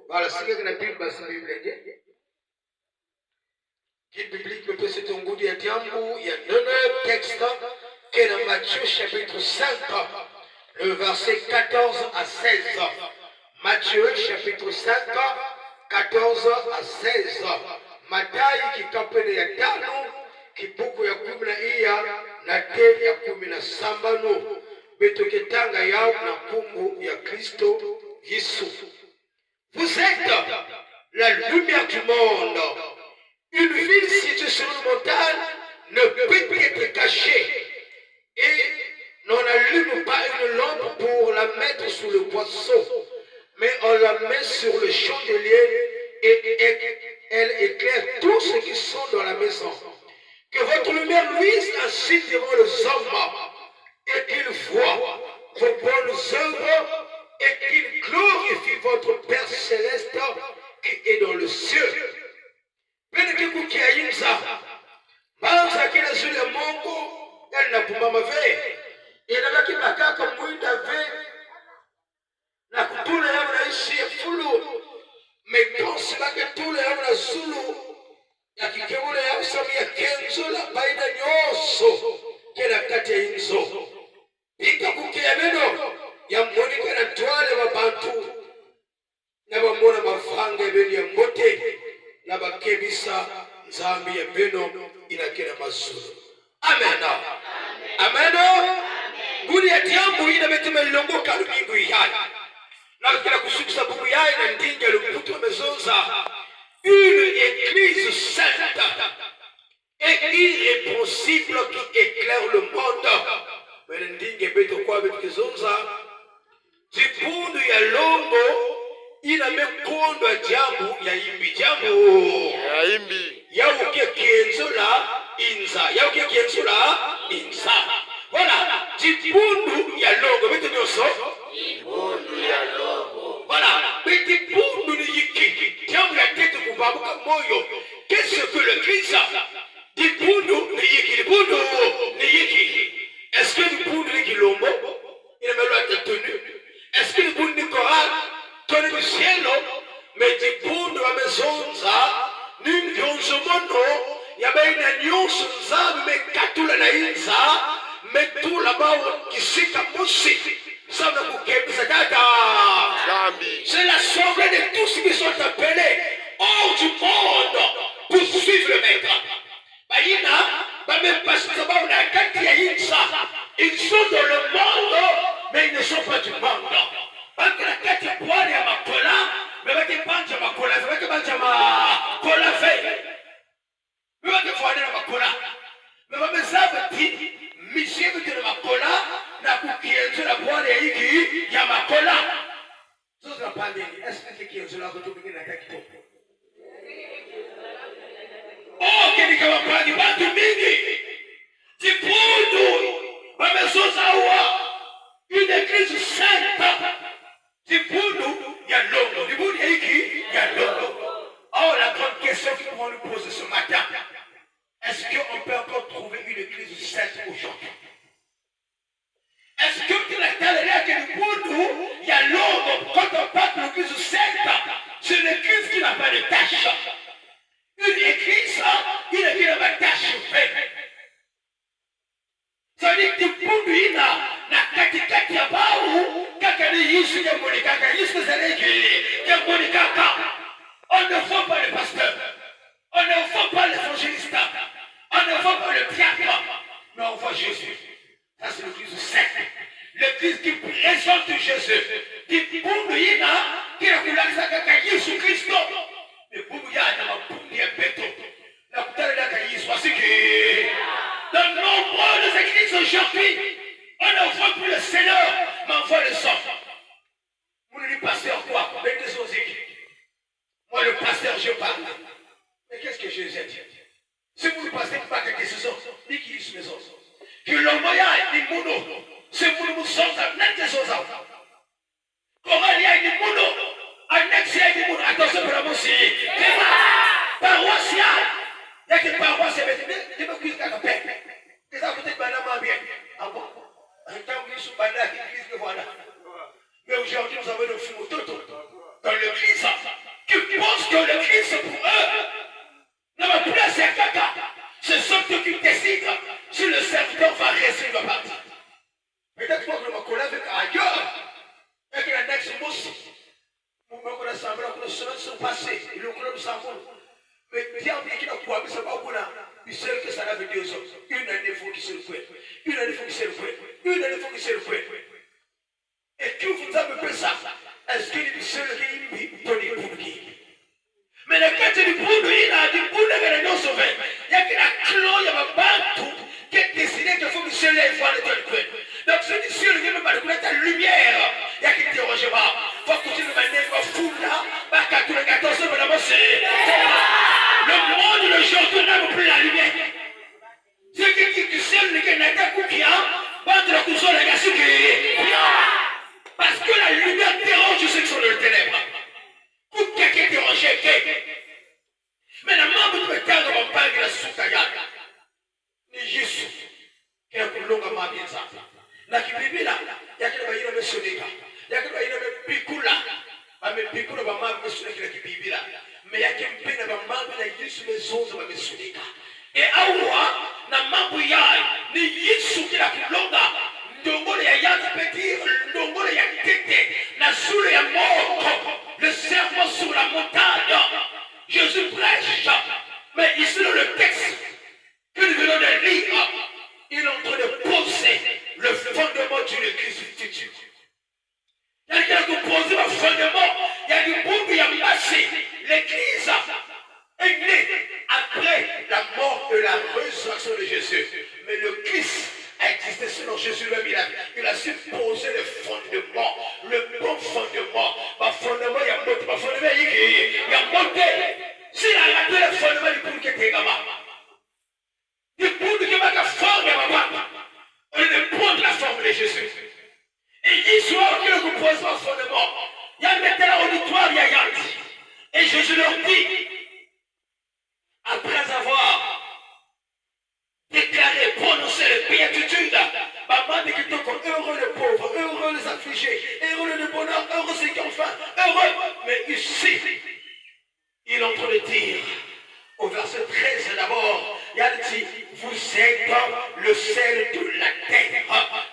Voilà, c'est que la Bible basi Bible guide biblique peut se tongoudi ya diambu ya nene texte que dans Matthieu chapitre 5 le verset 14 à 16. Matthieu chapitre 5 14 à 16. Mathayo kikapene ya tano kibuku ya 10 na te ya 17 betoketanga yao na kumbu ya Kristo Yesu. Vous êtes la lumière du monde. Une ville située sur une montagne ne peut être cachée. Et on n'allume pas une lampe pour la mettre sous le boisseau, mais on la met sur le chandelier et elle éclaire tous ceux qui sont dans la maison. Que votre lumière luise ainsi devant les hommes et qu'ils voient vos bonnes œuvres et qu'ils glorifient votre Père céleste qui est dans le ciel. Peneke kukiainza banza kila zule Mungu na pumama ve inabaki makaka mwinda ve na kutula yao na ishi fulu mekonsi bake tula yao na zulu ya kikebule yao sami ya kenzo la baina nyoso kila kati ya inzo pika kukia beno ya mwonika na tuwale mabantu na bamona mafanga beni ya mbote na bakebisa nzambi ya beno inakena mazulu. Amen. Amen. Guri ya tiambu ina betime longo kalumingu ihai. Na kila kusukisa bubu yai na ndinga lumputu wa mezonza. Une église sainte et irrépressible qui éclaire le monde. Mais ndinga beto kwa beto kizonza. Jipundu ya longo ina mekondo jambu ya imbi jambu ya imbi ya uke kienzula inza ya uke kienzula inza voilà jipundu ya longo bete nyoso jipundu ya longo voilà bete pundu ni yiki jambu ya tete kubabuka moyo qu'est-ce que le Christ jipundu ni yiki jipundu ni yiki est-ce que jipundu ni kilombo ina melo tenue est-ce que jipundu ni koral Tone du cielo, mais di pundu wa mezonza, nimvyonzo mono, ya baina nyonso nzabi me katula na inza, me tula bao kisika musi, sana kukebisa dada. C'est l'assemblée de tous ceux qui sont appelés hors du monde pour suivre le maître. Baina, ba me pasita bao na kati ya inza, ils sont dans le monde, mais ils ne sont pas du monde. Bakila kati pwani ya makola, mebake panja makola, mebake panja makola fe. Mebake fwani na makola. Mebake zabati, mishebu tena makola, na kukienzo na pwani ya hiki ya makola. Sozo na pandeni, eske kienzo la kutumiki na kakitopo. Kenika wapani, watu mingi. Jipundu, wamezoza uwa. Une église sainte. Jipundu ya longo. Jipundu ya hiki ya longo. Oh, la grande question que nous allons nous poser ce matin. Est-ce qu'on peut encore trouver une église sainte aujourd'hui? Est-ce que tu l'as toléré que Jipundu ya longo, quand on parle de l'église sainte, c'est une église qui n'a pas de tâche. Une église, il n'a pas de tâche faite. Ça veut dire que Jipundu ina na katikati ya bau kaka ni Yesu ya mwoni kaka Yesu zareki ya mwoni kaka. On ne voit pas le pasteur, on ne voit pas l'évangéliste, on ne voit pas le diacre, mais on voit Jésus. Ça c'est l'église sainte, l'église qui présente Jésus. Jipundu ina kila kulakisa kaka Yesu Kristo. Mais Mungu yana mapundi ya peto na kutana kaka Yesu asiki. Dans nombreuses églises aujourd'hui, on ne voit plus le Seigneur, mais on voit le sang. Vous le pasteur quoi? Moi le pasteur je parle. Mais qu'est-ce que Jésus a dit? Si vous le pasteur pas quelque chose, ni qui dit maison. Que l'homme a ni mono, c'est vous nous sommes à net des choses. Comment il y a ni mono, un ex il y a ni mono, attention pour la musique. Paroissial. Il y a que paroisse, il y a que ça fait. C'est ça peut-être banama bien. Ah bon? Un temps où ils sont banana, ils disent que voilà. Mais aujourd'hui, nous avons le fumo toto. dans l'église qui pensent que l'église pour eux n'a pas place à caca. C'est ceux qui décident si le serviteur va rester ou va partir. Peut-être que je me connais avec ailleurs et que la next mousse, vous me connaissez que les semaines sont passées, ils le connaissent sans mais bien qu'il a quoi, mais ça va au bout là. Il sait que ça avait 2 ans. Une année, il faut qu'il se le fouette. Une année, il faut qu'il se le fouette. Une année, il faut qu'il se le fouette. Et que vous avez fait ça, est-ce qu'il est seul qui est donné pour qui? Mais le cas du bout, il a dit, vous n'avez rien sauvé. Il y a que la clone, il y a un bantou qui a décidé qu'il faut qu'il se lève voir le temps. Donc, c'est ici, il y a la lumière. Il y a qui ne dérange pas. Il faut continuer de manière fou là. Le monde d'aujourd'hui n'a plus la lumière. C'est qui seul qui n'a pas cookie, entre la couche et la gassouki. Parce que la lumière dérange ceux qui sont dans le ténèbres. Pour quelqu'un dérange, mais la main vous pouvez tendre mon père qui la soutaya. Ni juste qui a coulé longue ma bien ça. La qui bibi là, il y a qui va y aller sonika. Il y a qui va y aller picula. Mais picula va mal me sonika qui bibi là. Mais il y a qui me peine va mal me juste les ondes va me sonika. Et awa na mambo yai ni Yesu qui la kulonga. Ndongole ya yana petit, ndongole ya tete, na soule ya mort. Le serment sur la montagne. Jésus prêche. Mais ici dans le texte que nous venons de lire, il est en train de poser le fondement d'une église future. Il y a quelqu'un qui pose le fondement. Il y a du bout qui a passé. L'église est née après la mort et la résurrection de Jésus. Mais le Christ a existé selon Jésus lui-même. Il a su poser le fondement, le bon fondement. Ma fondement, il y a monté. Ma fondement, il y a monté. S'il a raté le fondement, il peut quitter Gama. Il peut quitter la forme de Gama. On ne prend la forme de Jésus. Et il soit que le pose le fondement. Il y a maintenant l'auditoire, il y a Yanti. Et Jésus leur dit, après avoir déclaré, prononcé les béatitudes, maman dit que heureux les pauvres, heureux les affligés, heureux les bonheurs, heureux ceux qui ont faim, heureux. Mais ici, il est en train de dire, au verset 13 d'abord, il a dit, vous êtes le sel de la terre.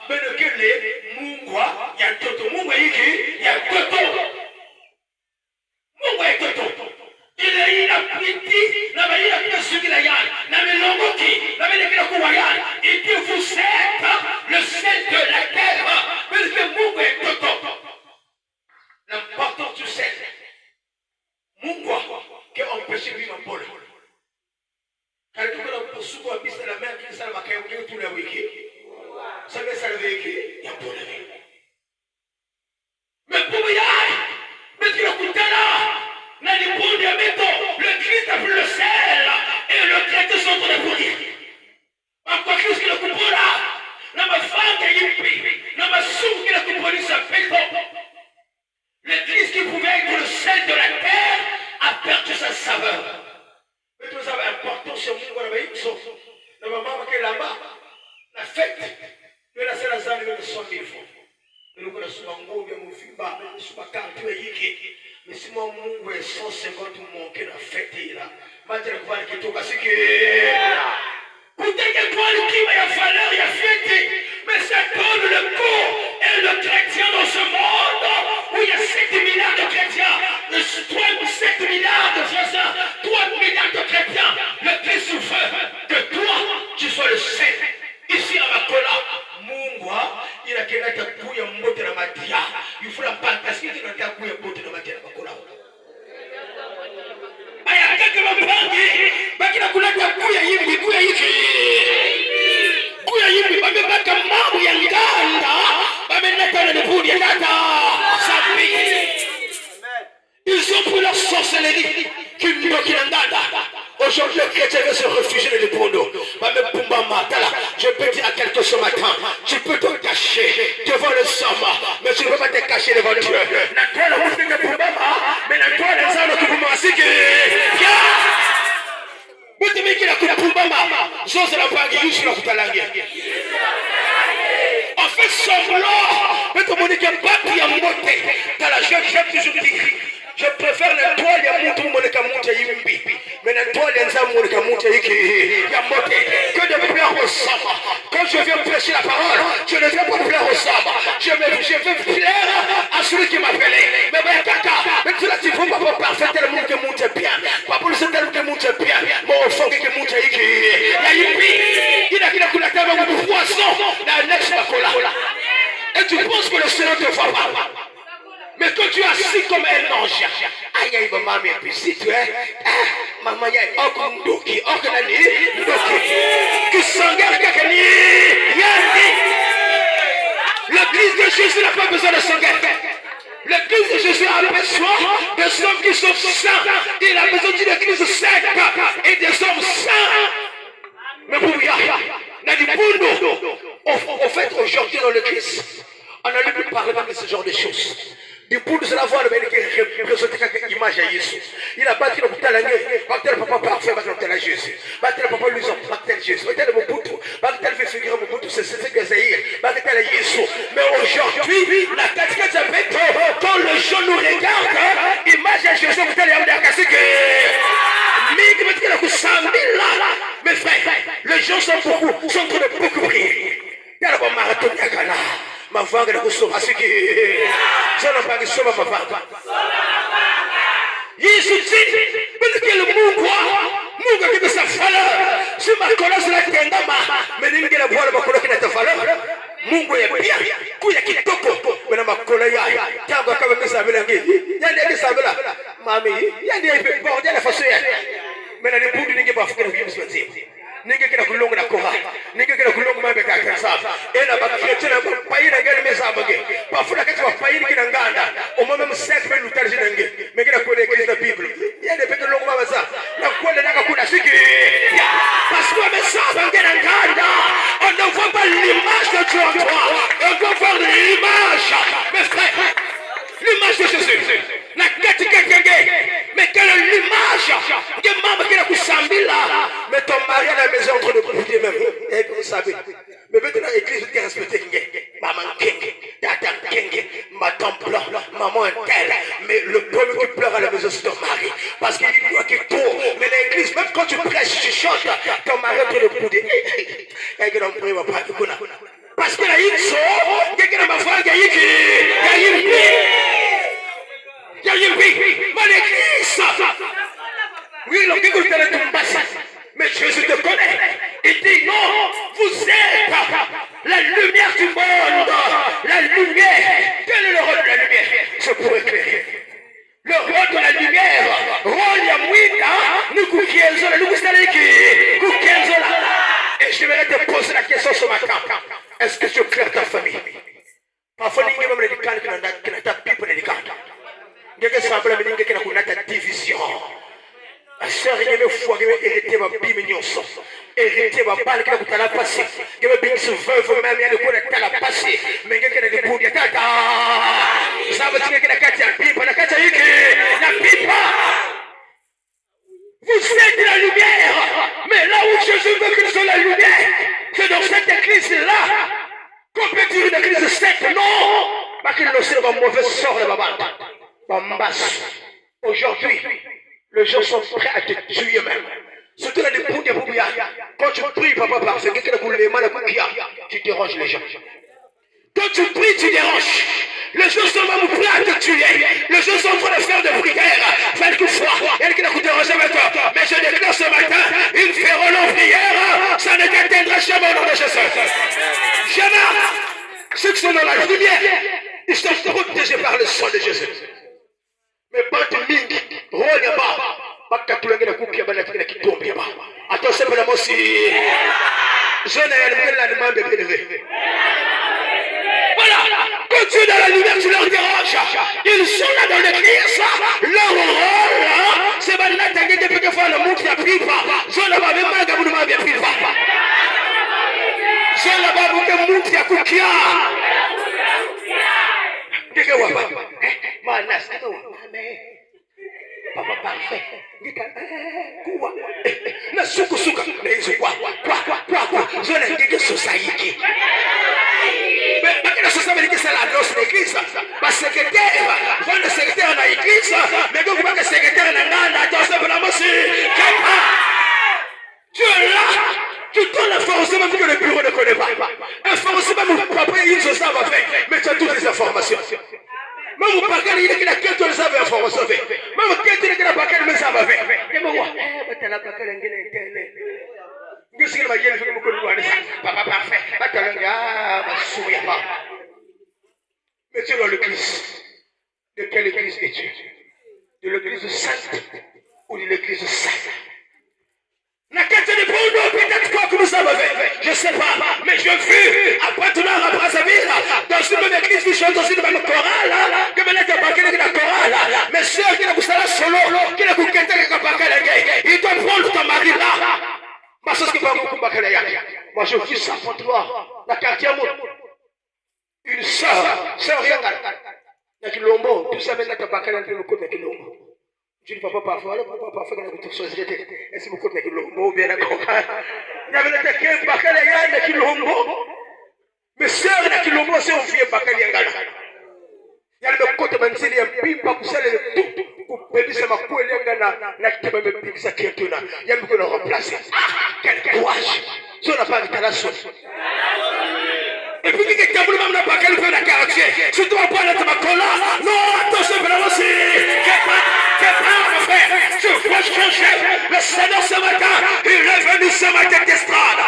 Mais lequel est Mungwa, il y a Toto, Mungwa il y a Toto. Mungwa est Toto. Il est inapiti, n'a pas eu la pièce qui la yann, n'a pas l'ongoki, n'a pas eu la kouayan. Il dit, vous êtes le sel de la terre. Mais lequel Mungwa est Toto. L'importance du sel. Mungwa, qui a empêché de vivre en pôle. Car tu peux souper à piste de la mer qui s'en va cailler tout le week-end. Ça veut dire qu'il y a un peu de vie. Mais pour y aller, mais tu l'écoutes là, n'a ni pour des métaux, le Christ a pris le sel et le chrétien sont en train de pourrir. Encore Christ qui le comprend là, n'a ma femme qui est yippie, n'a ma sourd qui le comprend sa péton. L'église qui pouvait être le sel de la terre a perdu sa saveur. Mais nous avons important sur nous, la maman qui est là-bas, la fête, mais la seule zone de 100 000 francs. Nous connaissons un gros, mais mon fils, je ne pas yiki. Mais si mon monde est 150 manqué la fête, là, maintenant, je vais aller parce que. Peut-être que toi, le climat, il y a valeur, il y a fête, mais ça donne le corps et le chrétien dans ce monde où il y a 7 milliards de chrétiens, 7 milliards de frères, 3 milliards de chrétiens. Le Christ veut que toi, tu sois le seul. Ici à Makola, Mungwa, il a quelqu'un qui a couillé un mot de la matia. Il faut la panne parce qu'il a couillé un mot de la matia à Makola. Il y a quelqu'un qui m'a parlé, il a couillé un mot de la matia. Kuya yipi babebaka mambo ya nganda bamenetana de budi ya tata sapi. Ils ont pris leur sorcellerie qui nous nganda. Aujourd'hui, le chrétien veut se réfugier dans les pondos. Je peux dire à quelqu'un ce matin, tu peux te cacher devant le somme, mais tu ne peux pas te cacher devant Dieu. Mais la toile est ça, le coup pour on fait semblant, mais tout le monde est battu à monter. Dans la jeune toujours dit, Je préfère la toile ya mtu moneka mtu yimbi. Mais la toile ya nzamu moneka mtu yiki ya mote que de plaire au sabbat. Quand je viens prêcher la parole, je ne viens pas plaire au sabbat. Je veux plaire à celui qui m'a appelé. Mais ben kaka, même si là tu faut pas parfait tellement que monte bien. Pas pour le tellement que monte bien. Mon enfant que monte yiki. Ya yimbi. Il a kila tama de poisson dans next bakola. Et tu penses que le Seigneur te voit pas. Mais quand tu es assis comme un ange, aïe aïe maman, et puis si tu es, maman y'a okunduki, okunani, ndoki, qui s'engage kakani, yandi. L'église de Jésus n'a pas besoin de s'engager. L'église de Jésus a besoin des hommes qui sont saints. Il a besoin d'une église sainte et des hommes saints. Mais pour y aller, au fait, aujourd'hui dans l'église, on a lui parler de ce genre de choses. Du coup, nous allons voir le mec qui représente l'image à Jésus. Il a battu le bouton à l'année, papa parfait, battu à Jésus. Battu le papa lui ont battu à Jésus. Battu le bouton, battu le fait figurer mon bouton, c'est ce que Zahir, battu à Jésus. Mais aujourd'hui, la casquette avec quand les gens nous regardent, image à Jésus, battu à la casquette. Mes frères, les gens sont beaucoup, sont en train de beaucoup prier. Il y a un marathon à Ghana. Ma voix est là, je n'ai pas de somme à ma voix. Jésus dit, mais quel Mungu qui sa valeur. Si ma colonne la tendama, mais il y a la voix de ma colonne qui n'a pas valeur. Mungu est bien, kuya kitoko, mais ma colonne ya, tango kama mesa belangi. Ya des sabela, mami, ya des bordel la façon. Mais la début du n'ingé pas faire le se dire. N'ingé que la coulongue la cora, n'ingé que la coulongue m'a béca ça. Et la chrétien n'a pas eu la gueule mais ça bagé. Parfois que tu vas pas y qui n'enganda. Au moment même 5 minutes t'as dit n'ingé. Mais que la coulée écrit la Bible. Il y a des petits longues m'a ça. La coulée n'a pas coulé siki. Parce que même ça bagé n'enganda. On ne voit pas l'image de Dieu en toi. On doit voir l'image. Mes frères, l'image de Jésus. La mais quelle est l'image de maman qui a couché là? Mais ton mari à la maison entre le bouger même. Et vous savez. Mais maintenant l'église qui respecte maman King, tata King, madame blanc, maman telle. Mais le premier qui pleure à la maison c'est ton mari. Parce qu'il doit qu'il tourne. Mais l'église, même quand tu prêches, tu chantes, ton mari entre le bouger. Et que l'on prie, on va pas de kuna. Parce que la Yinso, il y a ma foi, il y a Yinso. Il y a une vie, l'église. Oui, l'on dit que tu es mais Jésus te connaît. Il dit non, vous êtes la lumière du monde. La lumière. Quel est le rôle de la lumière? C'est pour éclairer. Le rôle de la lumière. Rôle ya mwinda. Nous coukienzola. Nous coukienzola. Et je vais te poser la question ce matin. Est-ce que tu éclaires ta famille? Parfois, il y a même les décals qui n'ont pas pipe les décals. Il y a des semblables qui n'ont pas de division. La sœur qui me foi, qui m'a hérité ma bille mignon, hérité ma balle qui n'a pas passé, qui m'a bien se veuve même, il y a de quoi qui n'a pas passé, mais qui n'a pas de tata. Ça veut dire que la carte a pipe, la carte a pipe, la pipe. Vous êtes la lumière, mais là où Jésus veut que soit la lumière, c'est dans cette église-là. Qu'on peut dire une église sainte, non, parce qu'il ne sait pas mauvais sort de ma bande. Aujourd'hui, les gens sont prêts à te tuer même. Surtout dans les bouts de Boubia. Quand tu pries, papa, parce que tu déranges les gens. Quand tu pries, tu déranges. Les gens sont même prêts à te tuer. Les gens sont prêts à faire des prières. Quelquefois, elle qui n'a pas dérangé maintenant. Mais je déclare ce matin, ils feront leur prière. Ça ne t'atteindra jamais au nom de Jésus. Jamais. Ceux qui sont dans la lumière, ils sont protégés par le sang de Jésus. Mais pas de ligne, rôle là-bas. Pas de tout le monde qui tombe là-bas. Attention, madame aussi. Je n'ai la demande de élever. Voilà. Quand tu es dans la lumière, tu leur déranges. Ils sont là dans l'église. Leur rôle, c'est maintenant que tu peux faire le monde qui a pris pas. Je n'ai pas même pas de monde qui a pris pas. Je n'ai pas de monde qui a pris pas. Manas, papa parfait. Quoi? Na suku suka. Quoi? Je n'ai dit que société. Mais la société c'est la noce de l'église. Ma secrétaire, quand le secrétaire dans l'église, mais donc le secrétaire n'a pas attention pour la monsieur. Tu es là. Tu donnes la force même que le bureau ne connaît pas. Information même papa il se savent faire. Mais tu as toutes les informations. Même au paquet, il y a quelques informations. Même quelqu'un qui n'a pas qu'elle me savent faire. Mais moi, tu n'as pas qu'elle je suis papa parfait. Mais tu es dans l'église. De quelle église es-tu? De l'église sainte ou de l'église sainte? Peut-être quoi que nous savons fait. Je ne sais pas. Mais je vis après tout l'heure après sa vie. Dans une même église qui chante dans une même chorale. Que maintenant tu n'as pas qu'elle la chorale. Mais ceux qui n'ont pas solo, qui n'ont pas qu'elle il doit prendre ton mari là. Moi je vis ça pour toi. La quartier une soeur rien. Il y a Kilombo. Tout ça maintenant tu n'as pas qu'elle le côté de Kilombo. Je ne peux pas parfois, que tu société. Est-ce que vous connaissez Kilombo bien d'accord? Il y avait le taquet, Bakaya, de Kilombo. Mais sœur de Kilombo, c'est un vieux Bakaya. Il y a le côté de Mansili, un pipa pour celle de tout. Pour payer sa main, la table de Pixar qui est là. Il y a beaucoup de remplacer. Quel courage! Si on n'a pas de la sauce. Et puis, il y a même pas qu'elle fait la quartier. Si tu vas pas être ma cola, non, attention, mais aussi. Mon frère, tu vois changer. Le Seigneur ce matin, il est venu ce matin d'estrade.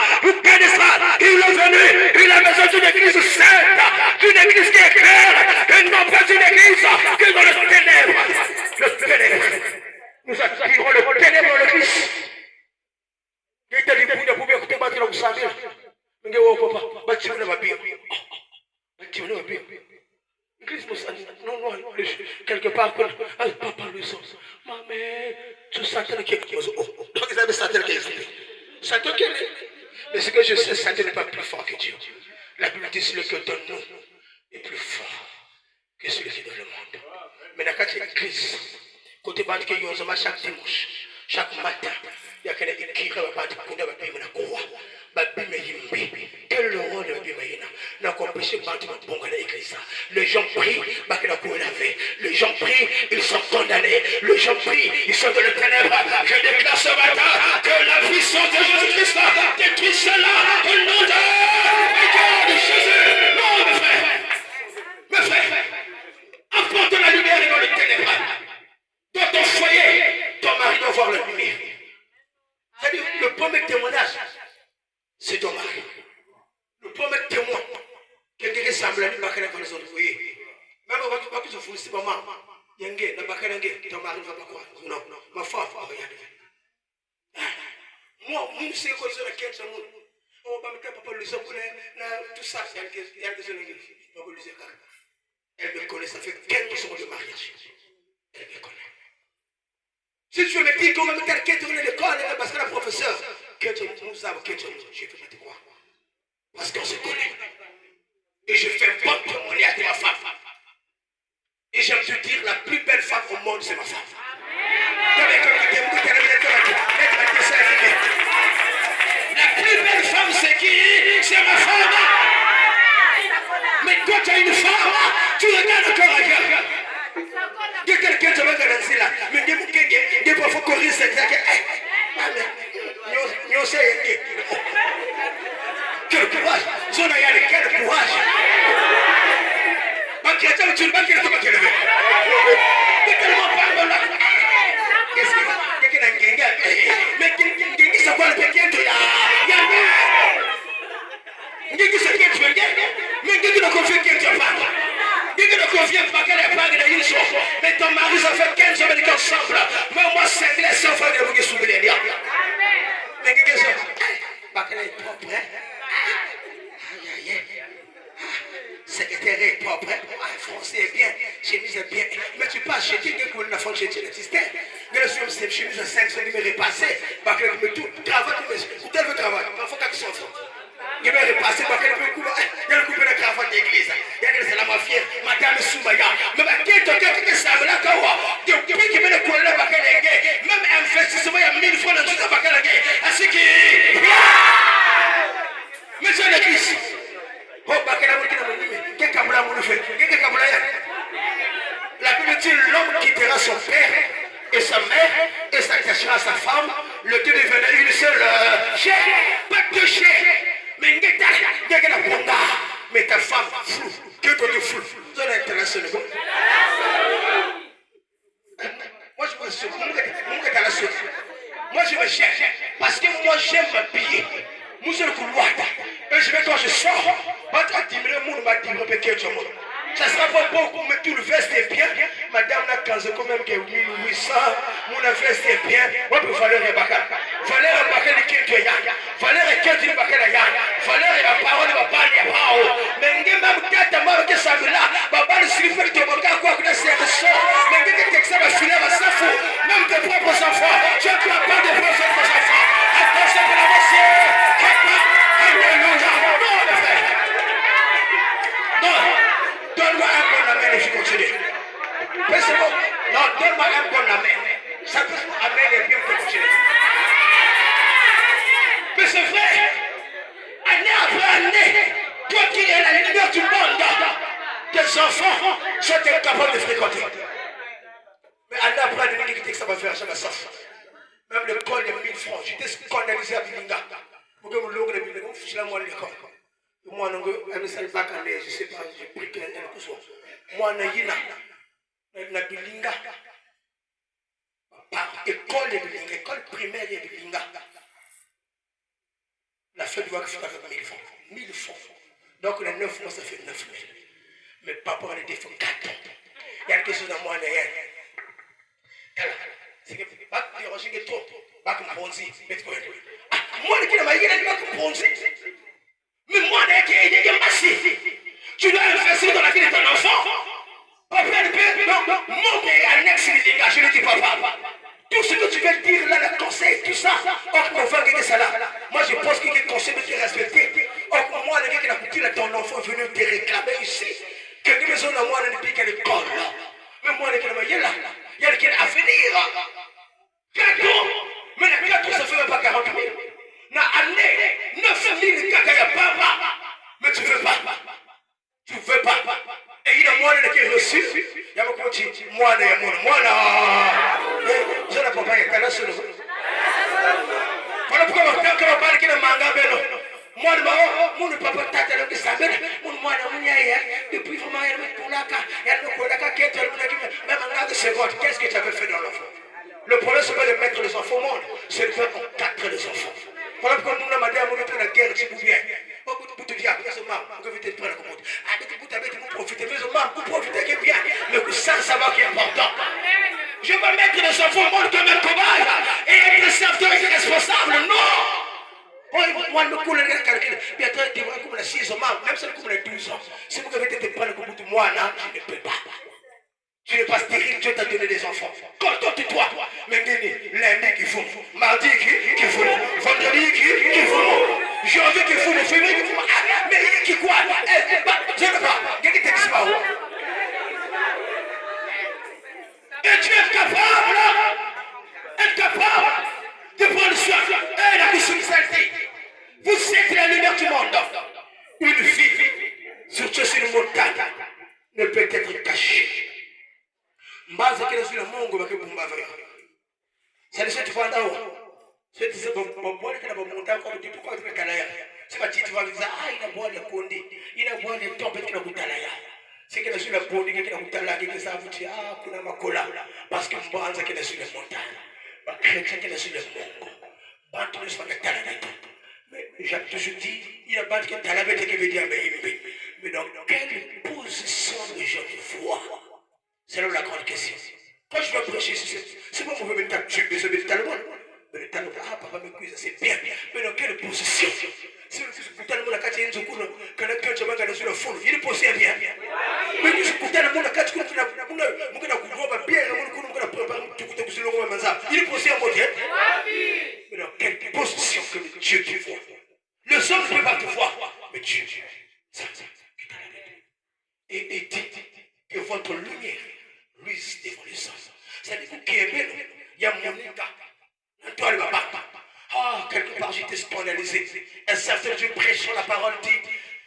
Il est venu, il a besoin d'une église sainte, d'une église qui est claire, et non pas d'une église qui est dans le ténèbre. Le ténèbre. Nous attirons le ténèbre dans l'église. Il t'a dit, vous ne pouvez écouter battre là où ça vient. Mais papa, bâtiment va bien. Bâtiment va bien. L'église non, quelque part, papa lui sort. Maman, tu Satan qui est. Donc ils avaient Satan qui est. Satan qui est. Mais ce que je sais, Satan n'est pas plus fort que Dieu. La Bible dit celui qui donne nous est plus fort que celui qui donne le monde. Mais dans la église, côté bande qui est chaque dimanche, chaque matin, il y a quelqu'un qui va battre pour nous, quel le rôle de Bimaïna? N'a compris pas de bon à l'église. Les gens prient, les gens prient, ils sont condamnés. Les gens prient, ils sont dans le ténèbre. Je déclare ce matin que la puissance de Jésus-Christ détruit cela au nom de Jésus. Non, mes frères, apporte la lumière dans le ténèbre. Dans ton foyer, ton mari doit voir la lumière. C'est-à-dire, le premier témoignage, c'est ton mari. Le premier témoin, quelqu'un qui semble à lui, dans les autres foyers. Même quand tu te fous, c'est pas moi. Ton mari ne va pas croire. Non, ma femme, regarde. Moi, je sais que c'est la quête. On va mettre papa le tout ça, il y a des choses. Elle me connaît, ça fait 15 ans de mariage. Elle me connaît. Si tu veux me dire qu'on va mettre quelqu'un dans l'école, parce que la professeure, que tu nous as, que tu nous, je ne peux pas te croire. Parce qu'on se connaît. Et je fais un bon témoignage de ma femme. Et j'aime te dire, la plus belle femme au monde, c'est ma femme. La plus belle femme, c'est qui? C'est ma femme. Mais toi, tu as une femme, tu regardes encore ailleurs. Il y a quelqu'un qui va regarder là. Mais il faut faut corriger cette question. Quel courage! Quel courage! Tu ne vas pas te lever. Tu es tellement pas là. Qu'est-ce qu'il y a? Mais qui s'en va le pékin de là? Qui s'en vient de là? Mais qui ne confie qu'il ne pas? Qui ne confie pas qu'elle est pas de une chose? Mais ton mari, ça fait 15 ans qu'on ensemble. Mais moi, c'est les sans faire de vous qui souvenez. Mais qui est ça? Pas qu'elle est propre, hein? Secrétaire est propre, français est bien, chemise est bien. Mais tu peux acheter quelque chose de la chemise existait. Mais le chemise de 500 numéros repassé, parce que tout cravate, ou tel veut cravate, il faut quelque chose. Il va repasser parce qu'il y a le coupé de cravate d'église. Il y a que c'est la mafia, madame Soumaya. Mais qui est quelqu'un qui s'appelle la Kawa? Il y a qui veut le coller parce qu'elle son père et sa mère et s'attachera à sa femme. Le deux devenait une seule chair, pas deux chairs. Mais ta femme, flou, que toi de flou. Vous allez être la seule. Moi je me suis moi je me cherche parce que moi j'aime m'habiller. Moi je le couloir. Et je vais quand je sors, pas te diminuer mon m'a dit ça sera pas beaucoup, mais tout le veste est bien. Madame n'a 15 quand même que 1800. Mon veste est bien. Moi, je vais valeur et bacal. Valeur et bacal, qui est là. Valeur et qui est là. Valeur et la parole, ma balle est pas haut. Mais il y a même 4 mois que ça me l'a. Ma balle est slipper de mon cas, quoi que c'est le sort. Mais il y a des textes à ma filet, à sa fou. Même tes propres enfants. Je ne parle pas de vos propres enfants. Attention pour la moitié. Alléluia. Non, le frère. Non. Donne-moi un bon amen et je continue. Non, donne-moi un bon amen. Ça peut amen et bien continuer. Mais c'est vrai, année après année, toi qui es la lumière du monde, tes enfants sont incapables de fréquenter. Mais année après année, qui dit que ça va faire, ça va sortir. Même le col de 1000 francs, j'étais scandalisé à Bilinga. Pour que mon logo de Bilinga, je suis là, moi, l'école. Moi, je ne sais pas, je sais pas, j'ai pris quelque chose. Moi, na Bilinga. École de Bilinga, école primaire de Bilinga. La fête doit faire avec 1000 francs. 1000 francs. Donc, les 9 mois, ça fait 9 000. Mais papa, on est des fois 4 ans. Il y a quelque chose dans moi derrière. C'est que, pas que je suis trop. Pas que je suis trop. Moi, je suis mais moi, je suis massif. Tu dois investir dans la vie de ton enfant. Papa, non, mon père annexe les dégâts, je ne dis pas papa. Tout ce que tu veux dire là, le conseil, tout ça, on va gagner ça là. Moi, je pense qu'il y a des conseils de te respecter. Moi, le gars qui a coûté ton enfant est venu te réclamer ici. Quelqu'un maison de moi, on dit qu'elle est conne là. Mais moi, le gars qui est là, il y a quelqu'un à venir. 4 ans, mais les 4 ans, ça ne fait même pas 40 000. Dans l'année, 9 000 caca, pas. Mais tu ne veux pas. Tu ne veux pas. Et il y a moi qui est reçu. Il y a beaucoup de moi, je ne peux pas y aller sur le. Voilà pourquoi quand on parle qu'il y a un manga bello. Moi, mon papa tata le savait, mon moi depuis vraiment il me pour la ca, il me pour la ca qui est le même en 4 secondes. Qu'est-ce que tu avais fait dans l'enfant? Le problème c'est pas de mettre les enfants au monde, c'est de faire en 4 les enfants. Voilà pourquoi nous, la madame, on est pour la guerre, tu vous viens. Vous te dites, après ce moment, vous devez être prêt à la commande. Ah, mais vous avez vous profitez, mais vous profitez qui est bien. Mais ça va qui est important. Je vais mettre les enfants au monde comme un cobaye et être serviteur et responsable. Non! Moi, je me coule le calcul. Bientôt, il devrait comme la 6 ans, même si comme les 12 ans. Si vous devez être prêt à la commande, moi, là, je ne peux pas. Tu n'es pas stérile, Dieu t'a donné des enfants. Contente-toi. Mais lundi qui faut, mardi qui faut, vendredi qui faut, janvier qui faut, février qui faut. Mais qui quoi? Je ne sais pas. Qu'est-ce que tu as dit? Et tu es incapable de prendre soin. Et la responsabilité. Vous êtes la lumière du monde. Une fille, surtout sur une montagne, ne peut être cachée. Mbaza kile sura Mungu bakibumba vya. Sasa sisi tufanda huo. Sisi bombole kana bomonda kwa ndipo kwa kalaya. Sema titi vaviza ina bwali kundi. Ina bwali tope kina kutalaya. Sikina sura bondi kina kutalaya kina safuti kuna makola. Parce que mbanza kina sura montagne. Bakrecha kina sura Mungu. Bantu ne sont pas talaya. Mais j'ai toujours dit, il y a pas de talaya qui veut dire mais dans quelle position les gens voient? C'est là la grande question. Quand je vais prêcher, c'est pas pour me mettre ce talent. Mais le talent, papa me cuise, c'est bien. Mais dans quelle position? Si le talent, la carte est une seconde, quand le cœur se met sur le fond, il est posé bien. Mais si le talent, la carte, il est posé en mode. Mais dans quelle position que Dieu te voit? Le homme ne peut pas te voir, mais Dieu. Et dit que votre lumière luise devant les hommes. C'est-à-dire que il y a mon état. Toi, le papa. Quelque part, j'étais scandalisé. Un certain Dieu prêchant la parole dit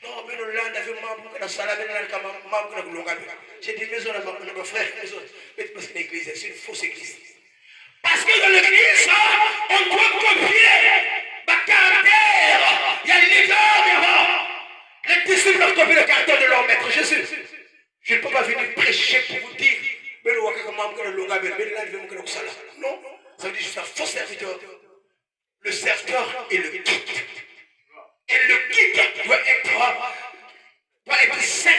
non, mais non, Yolanda fait membre de la salle comme membre de la j'ai dit maison à mon frère, maison, mais parce que l'église, c'est une fausse église. Parce que dans l'église, on doit copier le caractère. Il y a les leaders, les disciples doivent copier le caractère de leur maître Jésus. Je ne peux pas venir prêcher pour vous dire, mais le waka comme membre de la non, ça veut dire que je suis un faux serviteur. Le serviteur est le guide. Et le guide doit être saint.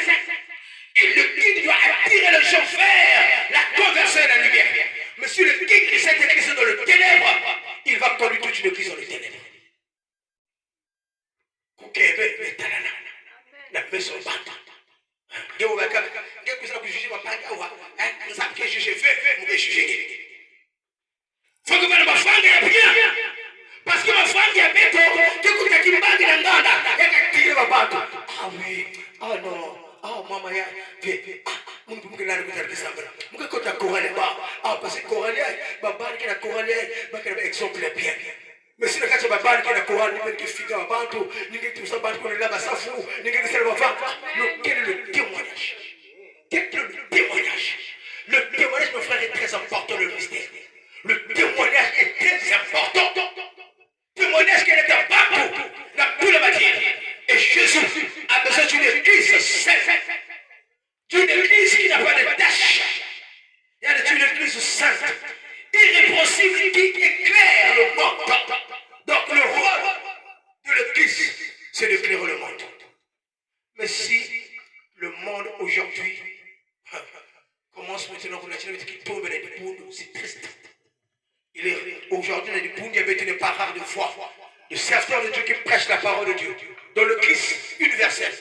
Et le guide doit attirer les gens vers la conversion et la lumière. Mais si le guide de cette église est dans le ténèbre, il va conduire toute une église dans le ténèbre. La maison bat. Parce que ma femme qui a béto, qui m'a dit ah oui, ah non, ah maman, parce que Coralien, qui a Coralien, exemple bien. Mais si le cas de ma banque qui a Coralien, qui fait un bantou, qui tout ça, banque qu'on est là, ça fout, quel est le témoignage? Quel est le témoignage? Le témoignage, mon frère, est très important, le mystère. Le témoignage est très important. Le témoignage qui est partout, dans toute la matière. Et Jésus a besoin d'une église sainte, d'une église qui n'a pas de tâches. Il y a une église sainte, irrépressible, qui éclaire le monde. Donc le rôle de l'église, c'est d'éclairer le monde. Mais si le monde aujourd'hui commence maintenant pour la Trinité qui tombe dans des boules, c'est triste. Aujourd'hui, il y a des parents de foi, de serviteurs de Dieu qui prêchent la parole de Dieu, dans le Christ universel.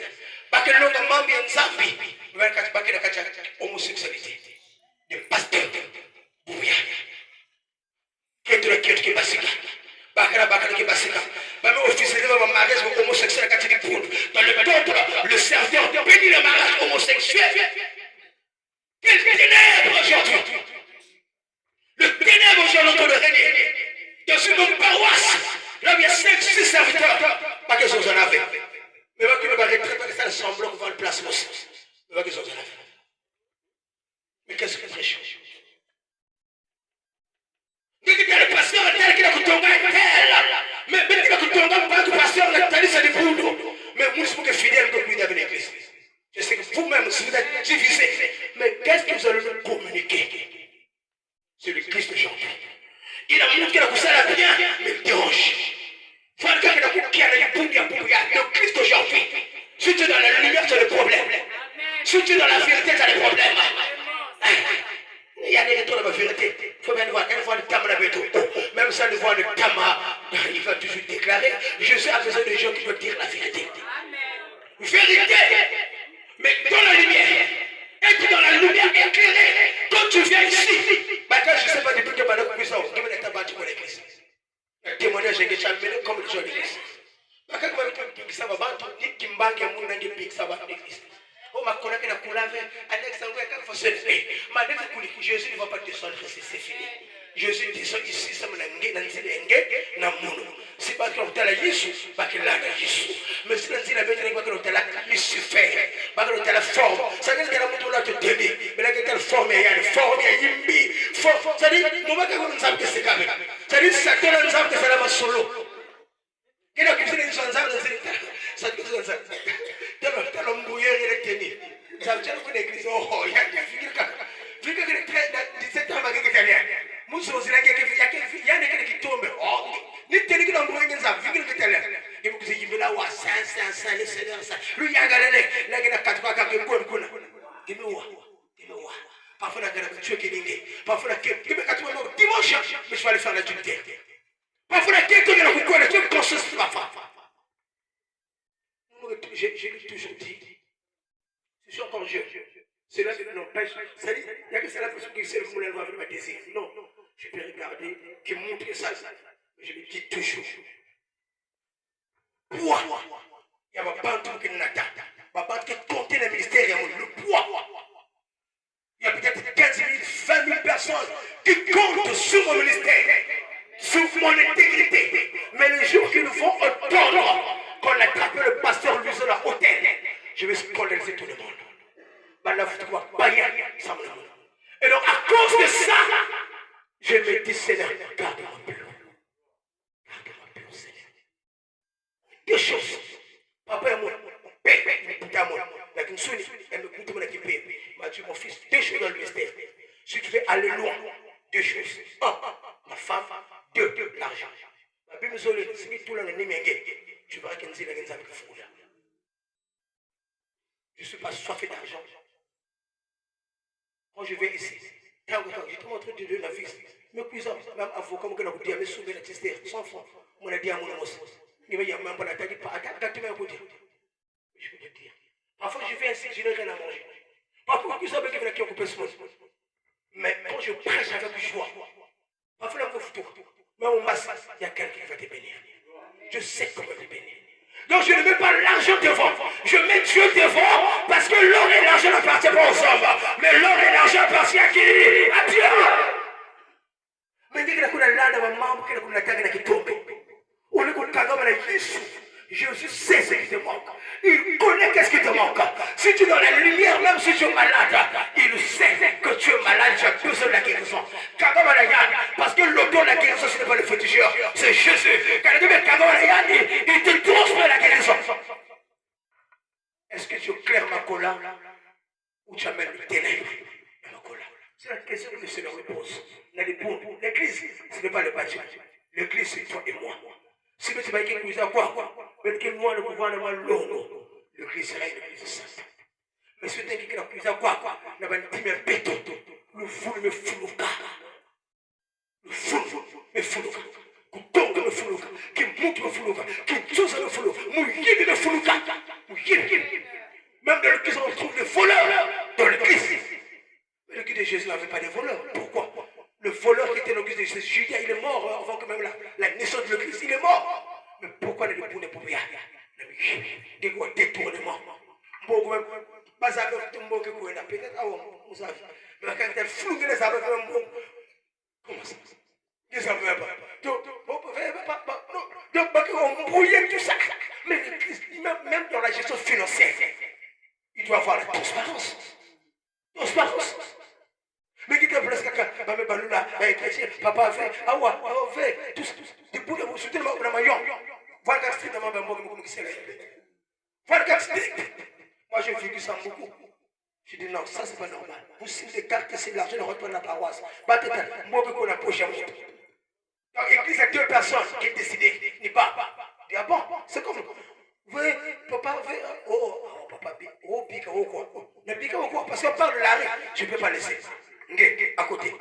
Parce que l'homme a bien zambi, homosexualité, des pasteurs, bouya, qui est qui est basique, bakara qui est basique, même officiellement le mariage homosexuel dans le temple, le serviteur bénit le mariage homosexuel. Quel ténèbre aujourd'hui! Le ténèbre aujourd'hui de régner. Dans une paroisse, là où il y a 5-6 serviteurs, pas qu'ils en avaient. Mais pas qu'ils ne retraiter ça, semblant qu'on va le placer aussi. Mais pas qu'ils en avaient. Mais qu'est-ce que c'est chaud? Le pasteur est tel qu'il a coupé tel. Mais qu'il a coupé le pasteur est tel, c'est des boules. Mais moi, je suis fidèle que cuide avec l'église. Je sais que vous-même, si vous êtes divisés, mais qu'est-ce que vous allez nous communiquer? C'est le Christ aujourd'hui. Il a montré que ça l'a bien, mais il dérange. Il faut que le Christ aujourd'hui. Si tu es dans la lumière, tu as le problème. Si tu es dans la vérité, tu as le problème. Il y a des retours de la vérité. Il faut bien le voir. Quand il voit le tama, même sans le voir le tama, il va toujours déclarer. Jésus a besoin de gens qui doivent dire la vérité. Vérité, mais dans la lumière. Être dans la lumière éclairée. Quand tu viens ici, quand je ne sais pas depuis que pendant que tu es battu pour l'église. Le témoignage est jamais comme les gens de l'église. Quand tu es ça va battre, ni qui m'bangue mon nangue pique ça va l'église. Oh ma collègue n'a pas lavé, Alexandre quand faut se lever. Ma dette pour Jésus ne va pas descendre, c'est fini. Jésus descend ici, ça me l'a na mono. C'est pas que l'on a Jésus, pas que l'on a Jésus. Mais si l'on dit la bête, pas que l'on a Lucifer, pas que l'on a la forme. Ça veut dire que la moto là te dénie. Mais là, que la forme, il y a une forme, il y a une imbi. Ça veut dire, moment que vous nous avez c'est quand même. Ça veut dire, ça te nous a fait la solo. Quel est le plus de gens ça te dit ça. T'as l'homme bouillé, il est tenu. Ça veut dire que l'église, oh, il y a une figure. Vu que les 17 ans, il y a Muso yana kile kitombe ni tele kile mwenye za vingine kitele ibu kuzijibila wa sansa le seigneur ça lui yagalele la kile katuka ka ngwe kuna imewa parfois la gara tu kilinge parfois la kibe katuma no dimanche mais je vais aller faire la dualité parfois la tête de la kukona tu conscience la fa j'ai toujours dit c'est sûr quand cela n'empêche ça dit il y a que c'est la personne qui sait le moulin va venir désir non je peux regarder, qui montre ça. Je le dis toujours. Poids. Il y a un bantou qui n'attend. Un bantou qui compte le ministère, il y a le poids. Il y a peut-être 15 000, 20 000 personnes qui comptent sur mon ministère, sur mon intégrité. Mais les jours qui nous font entendre qu'on a attrapé le pasteur Luzo à l'hôtel, je vais scandaliser tout le monde. Et donc, à cause de ça, je me dis, Seigneur, garde-moi pur. Garde-moi pur, Seigneur. Deux choses. Papa et moi, père, il me coûte à moi. Avec une souris, elle me coûte mon équipe. Il m'a dit, mon fils, deux choses dans le mystère. Si tu veux aller loin, deux choses. Un, ma femme. Deux, l'argent. Ma Bible me dit, si tout le monde est tu verras qu'il y a une fou là. Je ne suis pas soifé d'argent. Quand je vais ici, je te montre de la vie. Mes cousins, même avocat, je vais dire, mais soumis la tester, 100 francs. On a dit à mon homme, il y a même pas la taille, pas à gâter ma côté. Je peux te dire. Parfois, je vais ici, je n'ai rien à manger. Parfois, mes cousins, ils viennent occuper ce monde. Mais quand je prêche avec joie, parfois, là, mais au masse, il y a quelqu'un qui va te bénir. Je sais comment te bénir. Donc je ne mets pas l'argent devant. Je mets Dieu devant parce que l'or et l'argent n'appartiennent pas aux hommes. Mais l'or et l'argent appartiennent à qui? À Dieu. Mais dès que la lande ma maman, que la tagna qui tombe. On le compte comme la Jésus. Jésus sait ce qui te manque. Il connaît qu'est-ce qui te manque. Si tu es dans la lumière, même si tu es malade, il sait que tu es malade, tu as besoin de la guérison. Parce que l'auteur de la guérison, ce n'est pas le féticheur, c'est Jésus. Il te transmet la guérison. Est-ce que tu éclaires ma cola ou tu amènes le ténèbre dans ma cola? C'est la question que le Seigneur me pose. L'église, ce n'est pas le bâtiment. L'église, c'est toi et moi. Si tu vas dire que quoi, mais que moi, le pouvoir de moi, l'église sera une église sainte. Mais si tu dis que la plus à quoi, la bonne me béton, le fou me foulouka. Le fou me foulouka. Qui tombe me foulouka. Qui monte me foulouka. Qui chose me foulouka. Mouillé me foulouka. Même dans l'église, on trouve des voleurs dans l'église. Mais l'église de Jésus n'avait pas de voleurs. Pourquoi? Le voleur qui était dans l'église de Jésus, il est mort avant que même la naissance de l'église, il est mort. Mais pourquoi les époux ne pouvaient pas? Des détournements. Peut-être, vous savez. Mais quand elle flougue les arbres, comment ça? Ils ne savaient pas. Donc, on brouillait tout ça. Mais l'église, même dans la gestion financière, il doit avoir la transparence. Transparence. Mais qui te plaît, papa a fait, a fait, tout ça. Du bout de vous, soutenez le maillon. Voilà qu'un strict de ma maman qui s'est levé. Voilà qu'un strict. Moi, j'ai vécu ça beaucoup. Je dis non, ça, c'est pas normal. Vous signez des cartes, c'est l'argent, ne rentre pas dans la paroisse. Moi, je connais poche à moi. Dans l'église, il y a deux personnes qui ont décidé, n'est pas. Il dit, ah bon, c'est comme. Vous voyez, papa, papa, bika, quoi. Mais bika, quoi, parce qu'on parle de l'arrêt, je ne peux pas laisser. À côté.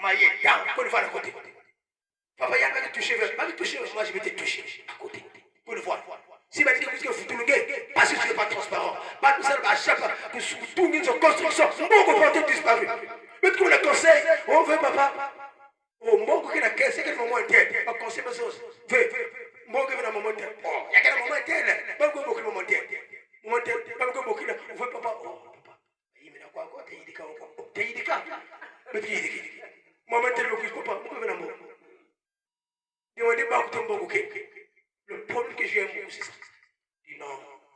Maïe, pour le voir à côté. Papa, il y a pas de toucher, moi je vais te toucher à côté. Pour le voir. Si vous avez dit que vous tournez, parce que tu n'es pas transparent. Pas tout ça, à chaque fois que vous tournez sur construction, mon porte disparu. Mais qu'on le conseille, on veut papa. Oh, mon qui n'a qu'un c'est moment interne. On conseille mes choses. Mon qui n'a moment interne. Oh, il y a qu'un moment interne. Mon qui n'a moment interne. Moment interne. Mon qui n'a on veut papa. Oh, papa. Il me n'a quoi encore? T'es idika. T'es idika. Mais t'es idika. Moment interne, papa. Mon qui n'a moment. Le problème que j'ai beaucoup, c'est ça. Il dit non,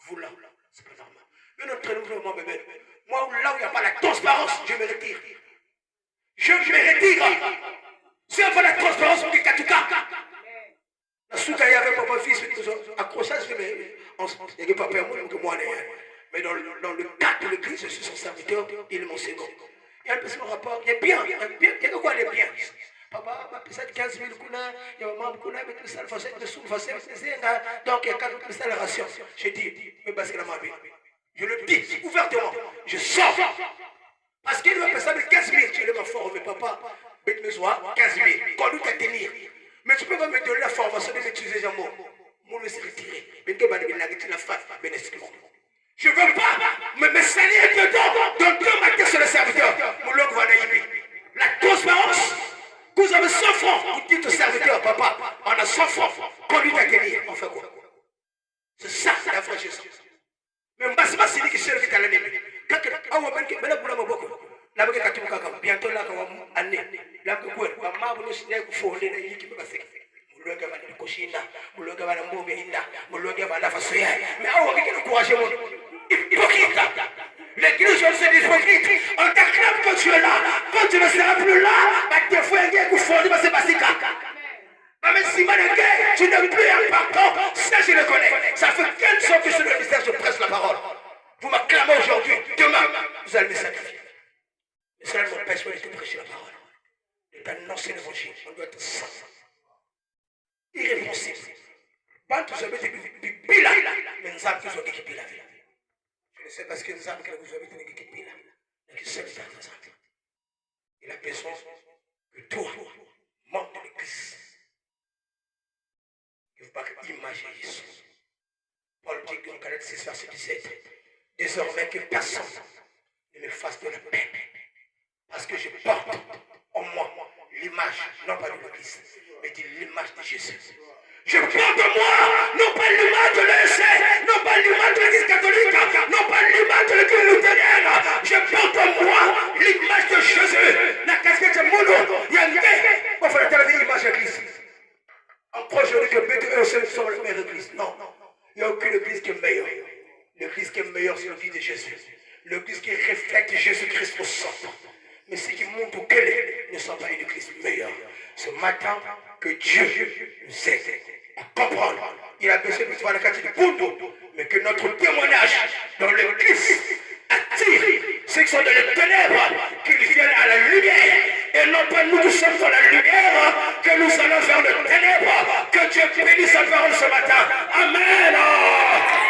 vous là, c'est pas normal. Mais notre mouvement, bébé, moi, là où il n'y a pas la transparence, je me retire. Je me retire. Si on fait la transparence, on dit Katuka. La souka, il y avait papa fils, accrochage, mais il y a papa et moi, que moi, mais dans le cadre de l'église, je suis son serviteur, il est mon second. Il y a un peu ce rapport, il y a bien, il y a quoi les biens. Papa, peut-être 15 000 kuna, il y a un membre kuna, mais tout ça, donc il y a 4 000 la ration. Je dis, mais parce que la mamie, je le dis ouvertement, je sors. Parce qu'il veut penser 15 000, tu es ma forme, mais papa, bête me sois, 15 000, qu'on doit tenir. Mais tu peux pas me donner la formation de m'utiliser les mots. Mon me s'est retiré. Mais tu vas me la face, mais excuse-moi. Je ne veux pas me salir dedans, dans 2 matins sur le serviteur. Mon langue va naïver. La transparence. Vous avez 100 francs, vous dites au serviteur, papa, on a 100 francs, conduite à tenir, on fait quoi? C'est ça la vraie gestion. Mais Massima, c'est lui qui sert qui à l'année. Quand on va bientôt là, on va année. Là, on va maman, vous nous il faut aller dans l'équipe parce que vous le gavez de Koshina, vous le gavez de Mobéina, vous le gavez de la façon. Mais on va le courage. hypocrite. L'église, c'est hypocrite. On t'acclame quand tu es là. Quand tu ne seras plus là, des fois, il y a un coup fondé, c'est basique. Même si malgré, tu n'es plus important, ça je le connais. Ça fait 15 ans que sur le mystère, je presse la parole. Vous m'acclamez aujourd'hui, demain, vous allez me sacrifier. Mais cela ne m'empêche pas de prêcher la parole. Et d'annoncer l'évangile. On doit être saint. Irréprochable. Pas tous ceux qui pila, mais nous avons tous ceux qui pila. Je ne sais pas ce que nous avons vous avez qui pila. Mais qui seul est présent. Il a besoin que toi, membre de l'église, ne pas imaginer Jésus. Paul dit dans Galates 6, verset 17, désormais que personne ne me fasse de la peine, parce que je porte en moi l'image, non pas de l'église, mais de l'image de Jésus. Je porte en moi, non pas l'image de l'ESC, non pas l'image de l'église catholique, non pas l'image de l'église luthérienne. Je porte en moi l'image de Jésus. La casquette de Mono, il y a une guerre. Il faut la l'image de l'église. En proche, je dis que BTE sont la meilleure église. Non, il n'y a aucune église qui est meilleure. L'église qui est meilleure, c'est l'église de Jésus. L'église qui reflète Jésus-Christ au centre. Mais ce qui montre qu'elle est, ne sont pas une église meilleure. Ce matin, que Dieu nous aide à comprendre. Il a besoin de voir la quartier du Bundu, mais que notre témoignage dans l'église attire ceux qui sont dans les ténèbres, qu'ils viennent à la lumière. Et non pas nous qui sommes dans la lumière, que nous allons vers les ténèbres. Que Dieu bénisse sa parole ce matin. Amen.